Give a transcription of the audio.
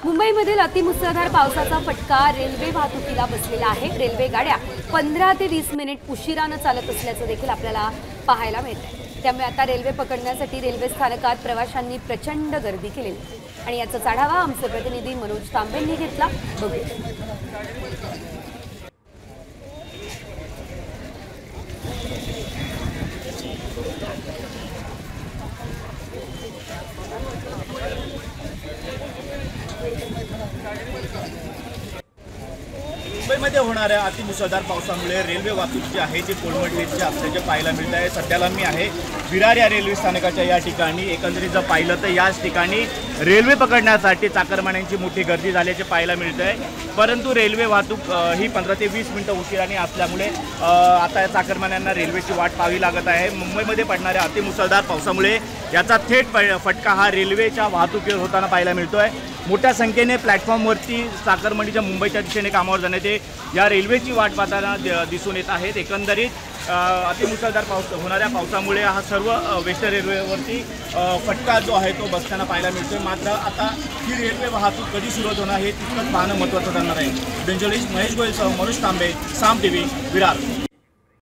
मुंबईमधील अतिमुसळधार पावसाचा फटका रेल्वे वाहतुकीला बसलेला आहे। रेल्वे गाड्या 15 ते 20 मिनिट उशिराने चालत असल्याचं देखील आपल्याला पाहायला मिळतंय। त्यामुळे आता रेल्वे पकडण्यासाठी रेल्वे स्थानकात प्रवाशांनी प्रचंड गर्दी केली आणि याचा आढावा आमचे प्रतिनिधी मनोज तांबेंनी घेतला। बघूया। मुंबईमध्ये होणाऱ्या अतिमुसळधार पावसामुळे रेल्वे वाहतूक जी आहे ती कोलमडलेली असल्याचे पाहायला मिळत आहे। सध्याला मी आहे विरार या रेल्वे स्थानकाच्या या ठिकाणी। एकंदरीत जर पाहिलं तर याच ठिकाणी रेल्वे पकडण्यासाठी चाकरमान्यांची मोठी गर्दी झाल्याचे पाहायला मिळत आहे। परंतु रेल्वे वाहतूक ही 15 ते 20 मिनिटं उशिराने असल्यामुळे आता या चाकरमान्यांना रेल्वेची वाट पाहावी लागत आहे। मुंबईमध्ये पडणाऱ्या अतिमुसळधार पावसामुळे याचा थेट फटका हा रेल्वेच्या वाहतुकीवर होताना पाहायला मिळतो आहे। मोठ्या संख्येने प्लॅटफॉर्मवरती चाकरमानीच्या मुंबईच्या दिशेने कामावर जाण्याचे या रेल्वेची वाट पाहताना दिसून येत आहेत। एकंदरीत अतिमुसळधार होणाऱ्या पावसामुळे हा सर्व वेस्टर्न रेल्वेवरती फटका जो आहे तो बसताना पाहायला मिळतोय। मात्र आता ही रेल्वे वाहतूक कधी सुरुवात होणार हे तितकंच पाहणं महत्त्वाचं ठरणार आहे। जर्नलिस्ट महेश गोयलसह मनोज तांबे, साम टीव्ही, विरार।